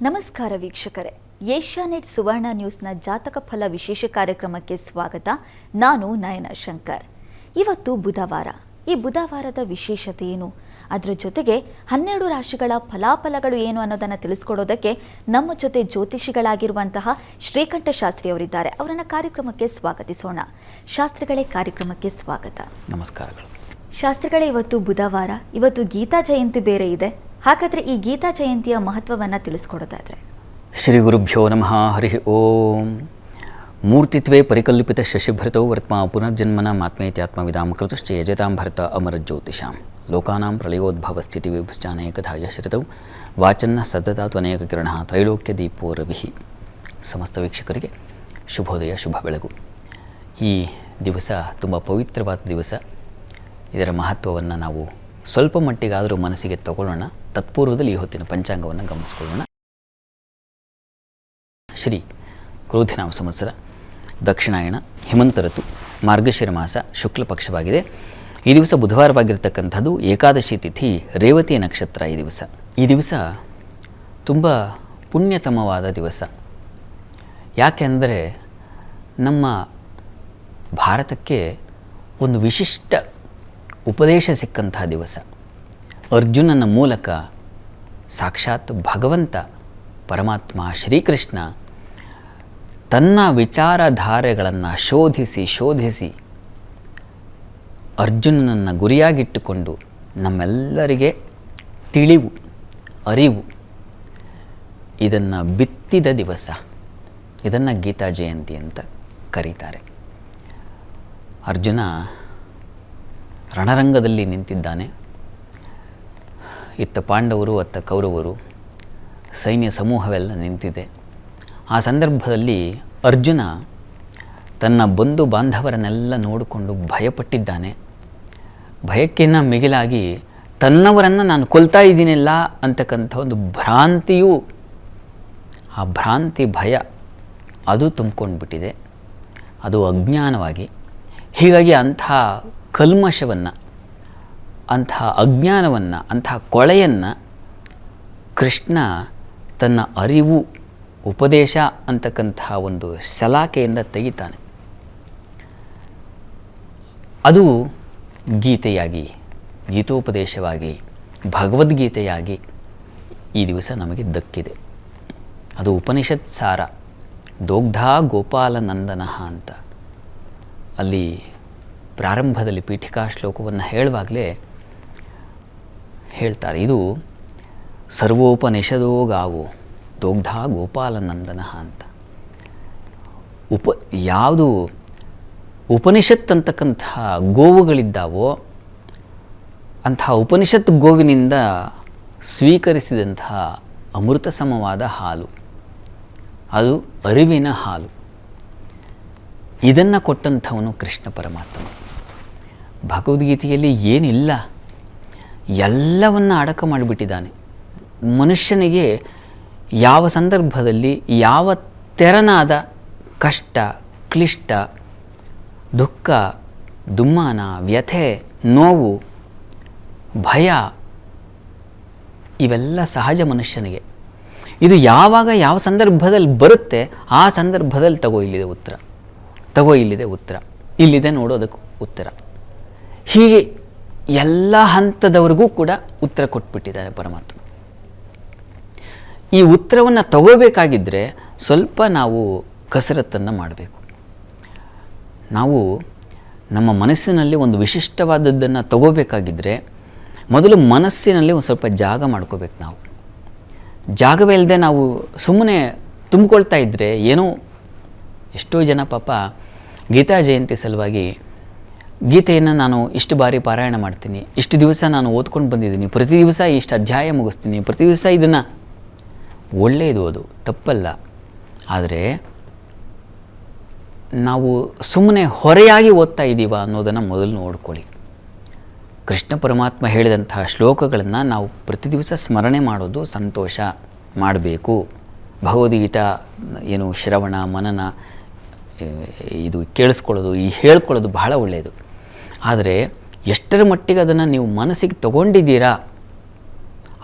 ನಮಸ್ಕಾರ ವೀಕ್ಷಕರೇ, ಏಷ್ಯಾನೆಟ್ ಸುವರ್ಣ ನ್ಯೂಸ್ನ ಜಾತಕ ಫಲ ವಿಶೇಷ ಕಾರ್ಯಕ್ರಮಕ್ಕೆ ಸ್ವಾಗತ. ನಾನು ನಯನ ಶಂಕರ್. ಇವತ್ತು ಬುಧವಾರ. ಈ ಬುಧವಾರದ ವಿಶೇಷತೆ ಏನು, ಅದರ ಜೊತೆಗೆ 12 ರಾಶಿಗಳ ಫಲಾಫಲಗಳು ಏನು ಅನ್ನೋದನ್ನು ತಿಳಿಸ್ಕೊಡೋದಕ್ಕೆ ನಮ್ಮ ಜೊತೆ ಜ್ಯೋತಿಷಿಗಳಾಗಿರುವಂತಹ ಶ್ರೀಕಂಠ ಶಾಸ್ತ್ರಿ ಅವರಿದ್ದಾರೆ. ಅವರನ್ನು ಕಾರ್ಯಕ್ರಮಕ್ಕೆ ಸ್ವಾಗತಿಸೋಣ. ಶಾಸ್ತ್ರಿಗಳೇ, ಕಾರ್ಯಕ್ರಮಕ್ಕೆ ಸ್ವಾಗತ. ನಮಸ್ಕಾರಗಳು. ಶಾಸ್ತ್ರಿಗಳೇ, ಇವತ್ತು ಬುಧವಾರ, ಇವತ್ತು ಗೀತಾ ಜಯಂತಿ ಬೇರೆ ಇದೆ. ಹಾಗಾದರೆ ಈ ಗೀತಾ ಜಯಂತಿಯ ಮಹತ್ವವನ್ನು ತಿಳಿಸ್ಕೊಡೋದಾದರೆ? ಶ್ರೀ ಗುರುಭ್ಯೋ ನಮಃ. ಹರಿ ಓಂ. ಮೂರ್ತಿತ್ವೇ ಪರಿಕಲ್ಪಿತ ಶಶಿಭೃತೋ ವರ್ತ್ಮ ಪುನರ್ಜನ್ಮನ ಮಾತ್ಮೇತ್ಯಾತ್ಮವಿದಾಂ ಕೃತಶ್ಚ ಯಜತಾಂ ಭರತ ಅಮರಜ್ಯೋತಿಷಾಂ ಲೋಕಾನಾಂ ಪ್ರಳಯೋದ್ಭವ ಸ್ಥಿತಿ ವಿಭಶ್ಚಾನೇಕಧಾಯ ಶ್ರಿತೌ ವಾಚನ್ನ ಸತತ ತ್ವನೇಕ ಕಿರಣ ತ್ರೈಲೋಕ್ಯ ದೀಪೋ ರವಿಃ. ಸಮಸ್ತ ವೀಕ್ಷಕರಿಗೆ ಶುಭೋದಯ, ಶುಭ ಬೆಳಗು. ಈ ದಿವಸ ತುಂಬ ಪವಿತ್ರವಾದ ದಿವಸ. ಇದರ ಮಹತ್ವವನ್ನು ನಾವು ಸ್ವಲ್ಪ ಮಟ್ಟಿಗಾದರೂ ಮನಸ್ಸಿಗೆ ತಗೊಳ್ಳೋಣ. ತತ್ಪೂರ್ವದಲ್ಲಿ ಈ ಹೊತ್ತಿನ ಪಂಚಾಂಗವನ್ನು ಗಮನಿಸಿಕೊಳ್ಳೋಣ. ಶ್ರೀ ಕ್ರೋಧಿನಾಮ ಸಂವತ್ಸರ, ದಕ್ಷಿಣಾಯಣ, ಹಿಮಂತ ಋತು, ಮಾರ್ಗಶಿರ ಮಾಸ, ಶುಕ್ಲ ಪಕ್ಷವಾಗಿದೆ. ಈ ದಿವಸ ಬುಧವಾರವಾಗಿರ್ತಕ್ಕಂಥದ್ದು. ಏಕಾದಶಿ ತಿಥಿ, ರೇವತಿ ನಕ್ಷತ್ರ. ಈ ದಿವಸ ತುಂಬ ಪುಣ್ಯತಮವಾದ ದಿವಸ. ಯಾಕೆಂದರೆ ನಮ್ಮ ಭಾರತಕ್ಕೆ ಒಂದು ವಿಶಿಷ್ಟ ಉಪದೇಶ ಸಿಕ್ಕಂತಹ ದಿವಸ. ಅರ್ಜುನನ ಮೂಲಕ ಸಾಕ್ಷಾತ್ ಭಗವಂತ ಪರಮಾತ್ಮ ಶ್ರೀಕೃಷ್ಣ ತನ್ನ ವಿಚಾರಧಾರೆಗಳನ್ನು ಶೋಧಿಸಿ ಅರ್ಜುನನನ್ನು ಗುರಿಯಾಗಿಟ್ಟುಕೊಂಡು ನಮ್ಮೆಲ್ಲರಿಗೆ ತಿಳಿವು, ಅರಿವು ಇದನ್ನು ಬಿತ್ತಿದ ದಿವಸ. ಇದನ್ನು ಗೀತಾ ಜಯಂತಿ ಅಂತ ಕರೀತಾರೆ. ಅರ್ಜುನ ರಣರಂಗದಲ್ಲಿ ನಿಂತಿದ್ದಾನೆ. ಇತ್ತ ಪಾಂಡವರು, ಅತ್ತ ಕೌರವರು, ಸೈನ್ಯ ಸಮೂಹವೆಲ್ಲ ನಿಂತಿದೆ. ಆ ಸಂದರ್ಭದಲ್ಲಿ ಅರ್ಜುನ ತನ್ನ ಬಂಧು ಬಾಂಧವರನ್ನೆಲ್ಲ ನೋಡಿಕೊಂಡು ಭಯಪಟ್ಟಿದ್ದಾನೆ. ಭಯಕ್ಕಿಂತ ಮಿಗಿಲಾಗಿ ತನ್ನವರನ್ನು ನಾನು ಕೊಲ್ತಾ ಇದ್ದೀನಿಲ್ಲ ಅಂತಕ್ಕಂಥ ಒಂದು ಭ್ರಾಂತಿಯೂ, ಆ ಭ್ರಾಂತಿ, ಭಯ ಅದು ತುಂಬಿಕೊಂಡ್ಬಿಟ್ಟಿದೆ. ಅದು ಅಜ್ಞಾನವಾಗಿ. ಹೀಗಾಗಿ ಅಂಥ ಕಲ್ಮಶವನ್ನು, ಅಂಥ ಅಜ್ಞಾನವನ್ನು, ಅಂಥ ಕೊಳೆಯನ್ನು ಕೃಷ್ಣ ತನ್ನ ಅರಿವು, ಉಪದೇಶ ಅಂತಕ್ಕಂಥ ಒಂದು ಸಲಾಕೆಯಿಂದ ತೆಗಿತಾನೆ. ಅದು ಗೀತೆಯಾಗಿ, ಗೀತೋಪದೇಶವಾಗಿ, ಭಗವದ್ಗೀತೆಯಾಗಿ ಈ ದಿವಸ ನಮಗೆ ದಕ್ಕಿದೆ. ಅದು ಉಪನಿಷತ್ ಸಾರ. ದೋಗ್ಧಾ ಗೋಪಾಲನಂದನ ಅಂತ ಅಲ್ಲಿ ಪ್ರಾರಂಭದಲ್ಲಿ ಪೀಠಿಕಾ ಶ್ಲೋಕವನ್ನು ಹೇಳುವಾಗಲೇ ಹೇಳ್ತಾರೆ. ಇದು ಸರ್ವೋಪನಿಷದೋ ಗಾವು ದೋಗ್ಧಾ ಗೋಪಾಲನಂದನ ಅಂತ. ಯಾವುದು ಉಪನಿಷತ್ ಅಂತಕ್ಕಂಥ ಗೋವುಗಳಿದ್ದಾವೋ ಅಂಥ ಉಪನಿಷತ್ ಗೋವಿನಿಂದ ಸ್ವೀಕರಿಸಿದಂಥ ಅಮೃತ ಸಮವಾದ ಹಾಲು, ಅದು ಅರಿವಿನ ಹಾಲು. ಇದನ್ನು ಕೊಟ್ಟಂಥವನು ಕೃಷ್ಣ ಪರಮಾತ್ಮ. ಭಗವದ್ಗೀತೆಯಲ್ಲಿ ಏನಿಲ್ಲ ಎಲ್ಲವನ್ನು ಅಡಕ ಮಾಡಿಬಿಟ್ಟಿದ್ದಾನೆ. ಮನುಷ್ಯನಿಗೆ ಯಾವ ಸಂದರ್ಭದಲ್ಲಿ ಯಾವ ತೆರನಾದ ಕಷ್ಟ, ಕ್ಲಿಷ್ಟ, ದುಃಖ, ದುಮ್ಮಾನ, ವ್ಯಥೆ, ನೋವು, ಭಯ ಇವೆಲ್ಲ ಸಹಜ ಮನುಷ್ಯನಿಗೆ. ಇದು ಯಾವಾಗ ಯಾವ ಸಂದರ್ಭದಲ್ಲಿ ಬರುತ್ತೆ ಆ ಸಂದರ್ಭದಲ್ಲಿ ತಗೋ ಇಲ್ಲಿದೆ ಉತ್ತರ, ಇಲ್ಲಿದೆ ನೋಡೋದಕ್ಕೆ ಉತ್ತರ. ಹೀಗೆ ಎಲ್ಲ ಹಂತದವರೆಗೂ ಕೂಡ ಉತ್ತರ ಕೊಟ್ಬಿಟ್ಟಿದ್ದಾನೆ ಪರಮಾತ್ಮ. ಈ ಉತ್ತರವನ್ನು ತಗೋಬೇಕಾಗಿದ್ದರೆ ಸ್ವಲ್ಪ ನಾವು ಕಸರತ್ತನ್ನು ಮಾಡಬೇಕು. ನಾವು ನಮ್ಮ ಮನಸ್ಸಿನಲ್ಲಿ ಒಂದು ವಿಶಿಷ್ಟವಾದದ್ದನ್ನು ತಗೋಬೇಕಾಗಿದ್ದರೆ ಮೊದಲು ಮನಸ್ಸಿನಲ್ಲಿ ಒಂದು ಸ್ವಲ್ಪ ಜಾಗ ಮಾಡ್ಕೋಬೇಕು. ನಾವು ಜಾಗವೇ ಇಲ್ಲದೆ ನಾವು ಸುಮ್ಮನೆ ತುಂಬಿಕೊಳ್ತಾ ಇದ್ದರೆ ಏನೋ. ಎಷ್ಟೋ ಜನ ಪಾಪ ಗೀತಾ ಜಯಂತಿ ಸಲುವಾಗಿ ಗೀತೆಯನ್ನು ನಾನು ಇಷ್ಟು ಬಾರಿ ಪಾರಾಯಣ ಮಾಡ್ತೀನಿ, ಇಷ್ಟು ದಿವಸ ನಾನು ಓದ್ಕೊಂಡು ಬಂದಿದ್ದೀನಿ, ಪ್ರತಿ ದಿವಸ ಇಷ್ಟು ಅಧ್ಯಾಯ ಮುಗಿಸ್ತೀನಿ, ಪ್ರತಿ ದಿವಸ ಇದನ್ನು, ಒಳ್ಳೆಯದು, ಅದು ತಪ್ಪಲ್ಲ. ಆದರೆ ನಾವು ಸುಮ್ಮನೆ ಹೊರೆಯಾಗಿ ಓದ್ತಾ ಇದ್ದೀವ ಅನ್ನೋದನ್ನು ಮೊದಲು ನೋಡ್ಕೊಳ್ಳಿ. ಕೃಷ್ಣ ಪರಮಾತ್ಮ ಹೇಳಿದಂತಹ ಶ್ಲೋಕಗಳನ್ನು ನಾವು ಪ್ರತಿ ದಿವಸ ಸ್ಮರಣೆ ಮಾಡೋದು ಸಂತೋಷ ಮಾಡಬೇಕು. ಭಗವದ್ಗೀತಾ ಏನು ಶ್ರವಣ ಮನನ ಇದು ಕೇಳಿಸ್ಕೊಳ್ಳೋದು, ಈ ಹೇಳ್ಕೊಳ್ಳೋದು ಬಹಳ ಒಳ್ಳೆಯದು. ಆದರೆ ಎಷ್ಟರ ಮಟ್ಟಿಗೆ ಅದನ್ನು ನೀವು ಮನಸ್ಸಿಗೆ ತಗೊಂಡಿದ್ದೀರಾ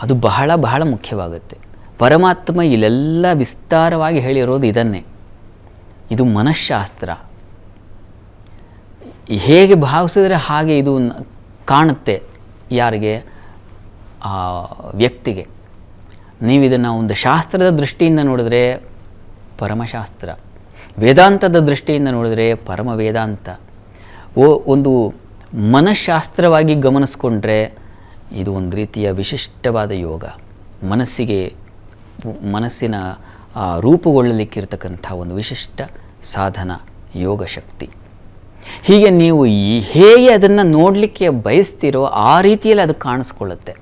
ಅದು ಬಹಳ ಬಹಳ ಮುಖ್ಯವಾಗುತ್ತೆ. ಪರಮಾತ್ಮ ಇಲ್ಲೆಲ್ಲ ವಿಸ್ತಾರವಾಗಿ ಹೇಳಿರೋದು ಇದನ್ನೇ. ಇದು ಮನಃಶಾಸ್ತ್ರ. ಹೇಗೆ ಭಾವಿಸಿದ್ರೆ ಹಾಗೆ ಇದು ಕಾಣುತ್ತೆ ಯಾರಿಗೆ? ಆ ವ್ಯಕ್ತಿಗೆ. ನೀವು ಇದನ್ನು ಒಂದು ಶಾಸ್ತ್ರದ ದೃಷ್ಟಿಯಿಂದ ನೋಡಿದ್ರೆ ಪರಮಶಾಸ್ತ್ರ, ವೇದಾಂತದ ದೃಷ್ಟಿಯಿಂದ ನೋಡಿದ್ರೆ ಪರಮ ವೇದಾಂತ, ಒಂದು ಮನಃಶಾಸ್ತ್ರವಾಗಿ ಗಮನಿಸ್ಕೊಂಡ್ರೆ ಇದು ಒಂದು ರೀತಿಯ ವಿಶಿಷ್ಟವಾದ ಯೋಗ. ಮನಸ್ಸಿನ ರೂಪುಗೊಳ್ಳಲಿಕ್ಕಿರ್ತಕ್ಕಂಥ ಒಂದು ವಿಶಿಷ್ಟ ಸಾಧನ ಯೋಗ ಶಕ್ತಿ. ಹೀಗೆ ನೀವು ಹೇಗೆ ಅದನ್ನು ನೋಡಲಿಕ್ಕೆ ಬಯಸ್ತೀರೋ ಆ ರೀತಿಯಲ್ಲಿ ಅದು ಕಾಣಿಸ್ಕೊಳ್ಳುತ್ತೆ.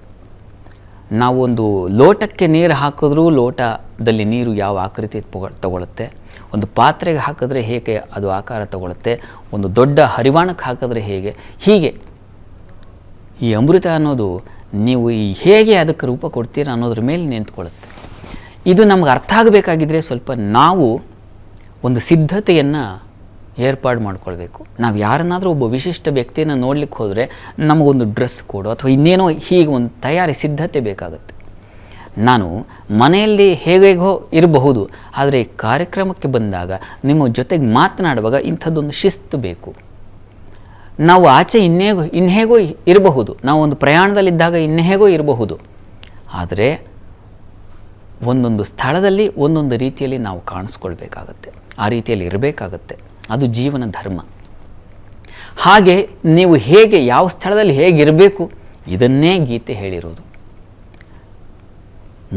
ನಾವು ಒಂದು ಲೋಟಕ್ಕೆ ನೀರು ಹಾಕಿದ್ರೂ ಲೋಟದಲ್ಲಿ ನೀರು ಯಾವ ಆಕೃತಿ ತಗೊಳುತ್ತೆ, ಒಂದು ಪಾತ್ರೆಗೆ ಹಾಕಿದ್ರೆ ಹೇಗೆ ಅದು ಆಕಾರ ತಗೊಳುತ್ತೆ, ಒಂದು ದೊಡ್ಡ ಹರಿವಾಣಕ್ಕೆ ಹಾಕಿದ್ರೆ ಹೀಗೆ ಈ ಅಮೃತ ಅನ್ನೋದು ನೀವು ಹೇಗೆ ಅದಕ್ಕೆ ರೂಪ ಕೊಡ್ತೀರ ಅನ್ನೋದ್ರ ಮೇಲೆ ನಿಂತ್ಕೊಳ್ಳುತ್ತೆ. ಇದು ನಮ್ಗೆ ಅರ್ಥ ಆಗಬೇಕಾಗಿದ್ದರೆ ಸ್ವಲ್ಪ ನಾವು ಒಂದು ಸಿದ್ಧತೆಯನ್ನು ಏರ್ಪಾಡು ಮಾಡ್ಕೊಳ್ಬೇಕು. ನಾವು ಯಾರನ್ನಾದರೂ ಒಬ್ಬ ವಿಶಿಷ್ಟ ವ್ಯಕ್ತಿಯನ್ನು ನೋಡ್ಲಿಕ್ಕೆ ಹೋದರೆ ನಮಗೊಂದು ಡ್ರೆಸ್ ಕೋಡು ಅಥವಾ ಇನ್ನೇನೋ ಹೀಗೆ ಒಂದು ತಯಾರಿ ಸಿದ್ಧತೆ ಬೇಕಾಗುತ್ತೆ. ನಾನು ಮನೆಯಲ್ಲಿ ಹೇಗೇಗೋ ಇರಬಹುದು, ಆದರೆ ಕಾರ್ಯಕ್ರಮಕ್ಕೆ ಬಂದಾಗ ನಿಮ್ಮ ಜೊತೆಗೆ ಮಾತನಾಡುವಾಗ ಇಂಥದ್ದೊಂದು ಶಿಸ್ತು ಬೇಕು. ನಾವು ಆಚೆ ಇನ್ನೇಗೋ ಇರಬಹುದು, ನಾವು ಒಂದು ಪ್ರಯಾಣದಲ್ಲಿದ್ದಾಗ ಇನ್ನೇಗೋ ಇರಬಹುದು, ಆದರೆ ಒಂದೊಂದು ಸ್ಥಳದಲ್ಲಿ ಒಂದೊಂದು ರೀತಿಯಲ್ಲಿ ನಾವು ಕಾಣಿಸ್ಕೊಳ್ಬೇಕಾಗತ್ತೆ, ಆ ರೀತಿಯಲ್ಲಿ ಇರಬೇಕಾಗತ್ತೆ. ಅದು ಜೀವನ ಧರ್ಮ. ಹಾಗೆ ನೀವು ಹೇಗೆ ಯಾವ ಸ್ಥಳದಲ್ಲಿ ಹೇಗಿರಬೇಕು ಇದನ್ನೇ ಗೀತೆ ಹೇಳಿರೋದು.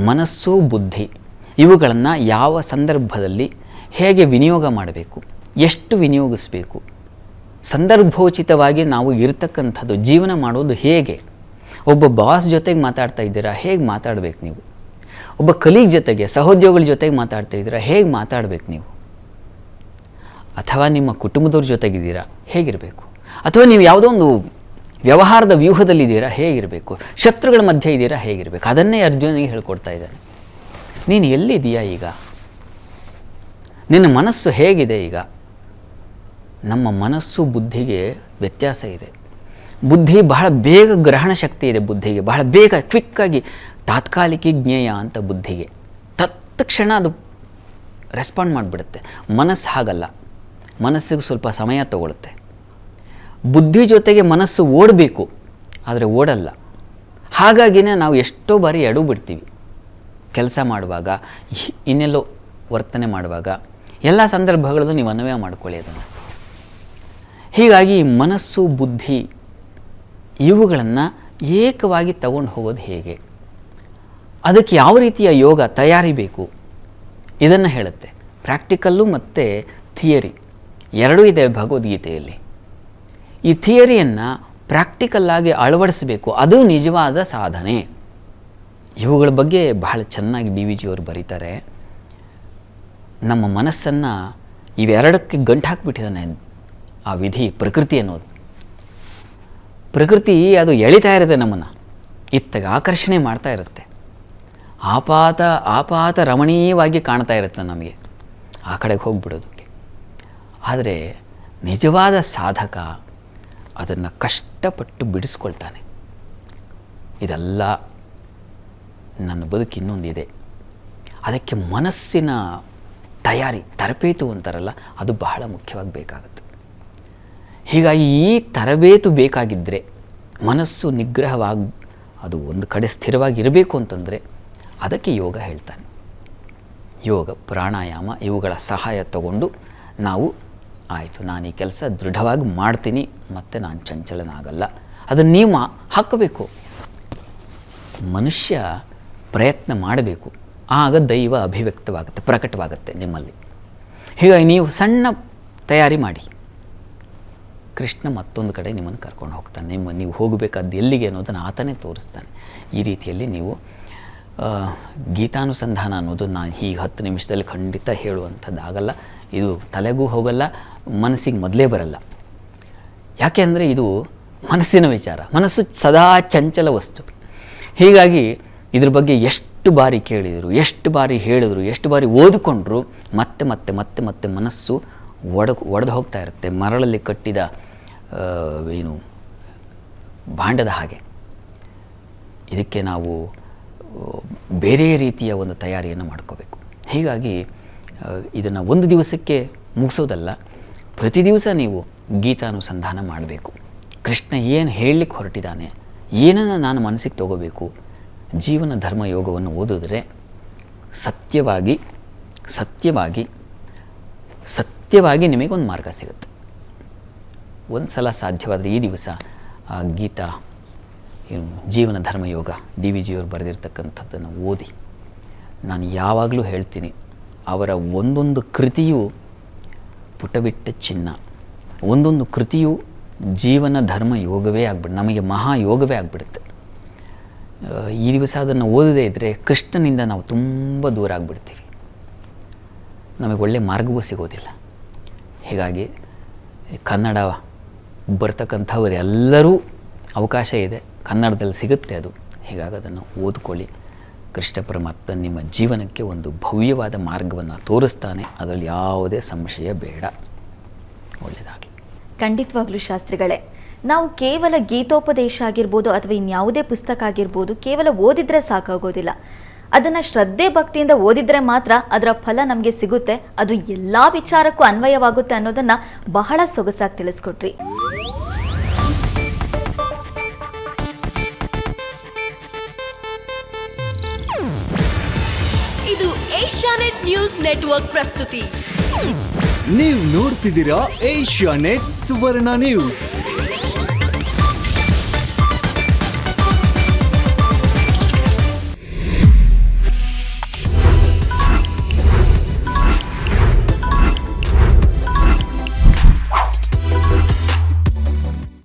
ಮನಸ್ಸು ಬುದ್ಧಿ ಇವುಗಳನ್ನು ಯಾವ ಸಂದರ್ಭದಲ್ಲಿ ಹೇಗೆ ವಿನಿಯೋಗ ಮಾಡಬೇಕು, ಎಷ್ಟು ವಿನಿಯೋಗಿಸಬೇಕು, ಸಂದರ್ಭೋಚಿತವಾಗಿ ನಾವು ಇರತಕ್ಕಂಥದ್ದು ಜೀವನ ಮಾಡೋದು ಹೇಗೆ. ಒಬ್ಬ ಬಾಸ್ ಜೊತೆಗೆ ಮಾತಾಡ್ತಾ ಇದ್ದೀರಾ, ಹೇಗೆ ಮಾತಾಡಬೇಕು ನೀವು. ಒಬ್ಬ ಕಲೀಗ್ ಜೊತೆಗೆ, ಸಹೋದ್ಯೋಗಿಗಳ ಜೊತೆಗೆ ಮಾತಾಡ್ತಾ ಇದ್ದೀರಾ, ಹೇಗೆ ಮಾತಾಡಬೇಕು ನೀವು. ಅಥವಾ ನಿಮ್ಮ ಕುಟುಂಬದವ್ರ ಜೊತೆಗಿದ್ದೀರಾ, ಹೇಗಿರಬೇಕು. ಅಥವಾ ನೀವು ಯಾವುದೋ ಒಂದು ವ್ಯವಹಾರದ ವ್ಯೂಹದಲ್ಲಿದ್ದೀರಾ, ಹೇಗಿರಬೇಕು. ಶತ್ರುಗಳ ಮಧ್ಯೆ ಇದ್ದೀರಾ, ಹೇಗಿರಬೇಕು. ಅದನ್ನೇ ಅರ್ಜುನಿಗೆ ಹೇಳ್ಕೊಡ್ತಾ ಇದ್ದಾನೆ. ನೀನು ಎಲ್ಲಿದೆಯಾ ಈಗ, ನಿನ್ನ ಮನಸ್ಸು ಹೇಗಿದೆ ಈಗ. ನಮ್ಮ ಮನಸ್ಸು ಬುದ್ಧಿಗೆ ವ್ಯತ್ಯಾಸ ಇದೆ. ಬುದ್ಧಿ ಬಹಳ ಬೇಗ ಗ್ರಹಣ ಶಕ್ತಿ ಇದೆ. ಬುದ್ಧಿಗೆ ಬಹಳ ಬೇಗ ಕ್ವಿಕ್ಕಾಗಿ ತಾತ್ಕಾಲಿಕ ಜ್ಞೇಯ ಅಂತ ಬುದ್ಧಿಗೆ ತತ್ಕ್ಷಣ ಅದು ರೆಸ್ಪಾಂಡ್ ಮಾಡಿಬಿಡುತ್ತೆ. ಮನಸ್ಸು ಹಾಗಲ್ಲ, ಮನಸ್ಸಿಗೆ ಸ್ವಲ್ಪ ಸಮಯ ತಗೊಳುತ್ತೆ. ಬುದ್ಧಿ ಜೊತೆಗೆ ಮನಸ್ಸು ಓಡಬೇಕು, ಆದರೆ ಓಡಲ್ಲ. ಹಾಗಾಗಿನೇ ನಾವು ಎಷ್ಟೋ ಬಾರಿ ಎಡು ಬಿಡ್ತೀವಿ. ಕೆಲಸ ಮಾಡುವಾಗ, ಇನ್ನೆಲ್ಲೋ ವರ್ತನೆ ಮಾಡುವಾಗ, ಎಲ್ಲ ಸಂದರ್ಭಗಳಲ್ಲೂ ನೀವು ಅನ್ವಯ ಮಾಡ್ಕೊಳ್ಳಿ ಅದನ್ನು. ಹೀಗಾಗಿ ಮನಸ್ಸು ಬುದ್ಧಿ ಇವುಗಳನ್ನು ಏಕವಾಗಿ ತಗೊಂಡು ಹೋಗೋದು ಹೇಗೆ, ಅದಕ್ಕೆ ಯಾವ ರೀತಿಯ ಯೋಗ ತಯಾರಿ ಬೇಕು ಇದನ್ನು ಹೇಳುತ್ತೆ. ಪ್ರಾಕ್ಟಿಕಲ್ಲು ಮತ್ತು ಥಿಯರಿ ಎರಡೂ ಇದೆ ಭಗವದ್ಗೀತೆಯಲ್ಲಿ. ಈ ಥಿಯರಿಯನ್ನು ಪ್ರಾಕ್ಟಿಕಲ್ಲಾಗಿ ಅಳವಡಿಸಬೇಕು, ಅದು ನಿಜವಾದ ಸಾಧನೆ. ಇವುಗಳ ಬಗ್ಗೆ ಬಹಳ ಚೆನ್ನಾಗಿ DVG ಅವರು ಬರೀತಾರೆ. ನಮ್ಮ ಮನಸ್ಸನ್ನು ಇವೆರಡಕ್ಕೆ ಗಂಟು ಹಾಕಿಬಿಟ್ಟಿದ್ದಾನೆ ಆ ವಿಧಿ, ಪ್ರಕೃತಿ ಅನ್ನೋದು. ಪ್ರಕೃತಿ ಅದು ಎಳಿತಾ ಇರುತ್ತೆ ನಮ್ಮನ್ನು, ಇತ್ತಾಗ ಆಕರ್ಷಣೆ ಮಾಡ್ತಾ ಇರುತ್ತೆ. ಆಪಾತ ರಮಣೀಯವಾಗಿ ಕಾಣ್ತಾ ಇರುತ್ತೆ ನಮಗೆ, ಆ ಕಡೆಗೆ ಹೋಗಿಬಿಡೋದಕ್ಕೆ. ಆದರೆ ನಿಜವಾದ ಸಾಧಕ ಅದನ್ನು ಕಷ್ಟಪಟ್ಟು ಬಿಡಿಸ್ಕೊಳ್ತಾನೆ. ಇದೆಲ್ಲ ನನ್ನ ಬದುಕು ಇನ್ನೊಂದಿದೆ, ಅದಕ್ಕೆ ಮನಸ್ಸಿನ ತಯಾರಿ, ತರಬೇತು ಅಂತಾರಲ್ಲ, ಅದು ಬಹಳ ಮುಖ್ಯವಾಗಿ ಬೇಕಾಗುತ್ತೆ. ಹೀಗಾಗಿ ಈ ತರಬೇತು ಬೇಕಾಗಿದ್ದರೆ, ಮನಸ್ಸು ನಿಗ್ರಹವಾಗಿ ಅದು ಒಂದು ಕಡೆ ಸ್ಥಿರವಾಗಿರಬೇಕು ಅಂತಂದರೆ ಅದಕ್ಕೆ ಯೋಗ ಹೇಳ್ತಾನೆ. ಯೋಗ, ಪ್ರಾಣಾಯಾಮ ಇವುಗಳ ಸಹಾಯ ತಗೊಂಡು ನಾವು ಆಯಿತು, ನಾನು ಈ ಕೆಲಸ ದೃಢವಾಗಿ ಮಾಡ್ತೀನಿ, ಮತ್ತು ನಾನು ಚಂಚಲನ ಆಗಲ್ಲ, ಅದನ್ನು ನೀವು ಹಾಕಬೇಕು. ಮನುಷ್ಯ ಪ್ರಯತ್ನ ಮಾಡಬೇಕು, ಆಗ ದೈವ ಅಭಿವ್ಯಕ್ತವಾಗುತ್ತೆ, ಪ್ರಕಟವಾಗುತ್ತೆ ನಿಮ್ಮಲ್ಲಿ. ಹೀಗಾಗಿ ನೀವು ಸಣ್ಣ ತಯಾರಿ ಮಾಡಿ, ಕೃಷ್ಣ ಮತ್ತೊಂದು ಕಡೆ ನಿಮ್ಮನ್ನು ಕರ್ಕೊಂಡು ಹೋಗ್ತಾನೆ. ನೀವು ಹೋಗಬೇಕಾದ್ದು ಎಲ್ಲಿಗೆ ಅನ್ನೋದನ್ನು ಆತನೇ ತೋರಿಸ್ತಾನೆ. ಈ ರೀತಿಯಲ್ಲಿ ನೀವು ಗೀತಾನುಸಂಧಾನ ಅನ್ನೋದು ನಾನು ಹೀಗೆ 10 ನಿಮಿಷದಲ್ಲಿ ಖಂಡಿತ ಹೇಳುವಂಥದ್ದಾಗಲ್ಲ. ಇದು ತಲೆಗೂ ಹೋಗಲ್ಲ, ಮನಸ್ಸಿಗೆ ಮೊದಲೇ ಬರಲ್ಲ. ಯಾಕೆ ಅಂದರೆ ಇದು ಮನಸ್ಸಿನ ವಿಚಾರ. ಮನಸ್ಸು ಸದಾ ಚಂಚಲ ವಸ್ತು. ಹೀಗಾಗಿ ಇದ್ರ ಬಗ್ಗೆ ಎಷ್ಟು ಬಾರಿ ಕೇಳಿದರು, ಎಷ್ಟು ಬಾರಿ ಹೇಳಿದ್ರು, ಎಷ್ಟು ಬಾರಿ ಓದಿಕೊಂಡ್ರು ಮತ್ತೆ ಮತ್ತೆ ಮತ್ತೆ ಮತ್ತೆ ಮನಸ್ಸು ಒಡೆದು ಹೋಗ್ತಾ ಇರುತ್ತೆ. ಮರಳಲ್ಲಿ ಕಟ್ಟಿದ ಭಾಂಡದ ಹಾಗೆ. ಇದಕ್ಕೆ ನಾವು ಬೇರೆ ರೀತಿಯ ಒಂದು ತಯಾರಿಯನ್ನು ಮಾಡ್ಕೋಬೇಕು. ಹೀಗಾಗಿ ಇದನ್ನು ಒಂದು ದಿವಸಕ್ಕೆ ಮುಗಿಸೋದಲ್ಲ, ಪ್ರತಿ ದಿವಸ ನೀವು ಗೀತಾನುಸಂಧಾನ ಮಾಡಬೇಕು. ಕೃಷ್ಣ ಏನು ಹೇಳಲಿಕ್ಕೆ ಹೊರಟಿದ್ದಾನೆ, ಏನನ್ನು ನಾನು ಮನಸ್ಸಿಗೆ ತಗೋಬೇಕು, ಜೀವನ ಧರ್ಮ ಯೋಗವನ್ನು ಓದಿದ್ರೆ ಸತ್ಯವಾಗಿ ಸತ್ಯವಾಗಿ ಸತ್ಯವಾಗಿ ನಿಮಗೊಂದು ಮಾರ್ಗ ಸಿಗುತ್ತೆ. ಒಂದು ಸಲ ಸಾಧ್ಯವಾದರೆ ಈ ದಿವಸ ಆ ಗೀತಾ ಜೀವನ ಧರ್ಮಯೋಗ DVG ಅವರು ಬರೆದಿರ್ತಕ್ಕಂಥದ್ದನ್ನು ಓದಿ. ನಾನು ಯಾವಾಗಲೂ ಹೇಳ್ತೀನಿ, ಅವರ ಒಂದೊಂದು ಕೃತಿಯೂ ಪುಟಬಿಟ್ಟ ಚಿನ್ನ, ಒಂದೊಂದು ಕೃತಿಯು ಜೀವನ ಧರ್ಮ ಯೋಗವೇ ಆಗ್ಬಿಡುತ್ತೆ, ನಮಗೆ ಮಹಾಯೋಗವೇ ಆಗಿಬಿಡುತ್ತೆ. ಈ ದಿವಸ ಅದನ್ನು ಓದದೇ ಇದ್ದರೆ ಕೃಷ್ಣನಿಂದ ನಾವು ತುಂಬ ದೂರ ಆಗಿಬಿಡ್ತೀವಿ, ನಮಗೆ ಒಳ್ಳೆಯ ಮಾರ್ಗವೂ ಸಿಗೋದಿಲ್ಲ. ಹೀಗಾಗಿ ಕನ್ನಡ ಬರ್ತಕ್ಕಂಥವರೆಲ್ಲರೂ ಅವಕಾಶ ಇದೆ, ಕನ್ನಡದಲ್ಲಿ ಸಿಗುತ್ತೆ ಅದು. ಹೀಗಾಗಿ ಅದನ್ನು ಓದ್ಕೊಳ್ಳಿ. ಕೃಷ್ಣ ಪರಮಾತ್ಮ ನಿಮ್ಮ ಜೀವನಕ್ಕೆ ಒಂದು ಭವ್ಯವಾದ ಮಾರ್ಗವನ್ನು ತೋರಿಸ್ತಾನೆ, ಅದರಲ್ಲಿ ಯಾವುದೇ ಸಂಶಯ ಬೇಡ. ಒಳ್ಳೆಯದಾಗಲಿ. ಖಂಡಿತವಾಗ್ಲೂ ಶಾಸ್ತ್ರಿಗಳೇ, ನಾವು ಕೇವಲ ಗೀತೋಪದೇಶ ಆಗಿರ್ಬೋದು ಅಥವಾ ಇನ್ಯಾವುದೇ ಪುಸ್ತಕ ಆಗಿರ್ಬೋದು ಕೇವಲ ಓದಿದ್ರೆ ಸಾಕಾಗೋದಿಲ್ಲ. ಅದನ್ನು ಶ್ರದ್ಧೆ ಭಕ್ತಿಯಿಂದ ಓದಿದ್ರೆ ಮಾತ್ರ ಅದರ ಫಲ ನಮಗೆ ಸಿಗುತ್ತೆ, ಅದು ಎಲ್ಲ ವಿಚಾರಕ್ಕೂ ಅನ್ವಯವಾಗುತ್ತೆ ಅನ್ನೋದನ್ನು ಬಹಳ ಸೊಗಸಾಗಿ ತಿಳಿಸ್ಕೊಟ್ರಿ. ಇದು ಏಷ್ಯಾನೆಟ್ ನ್ಯೂಸ್ ನೆಟ್ವರ್ಕ್ ಪ್ರಸ್ತುತಿ. ನೀವು ನೋಡ್ತಿದ್ದೀರಾ ಏಷ್ಯಾನೆಟ್ ಸುವರ್ಣ ನ್ಯೂಸ್.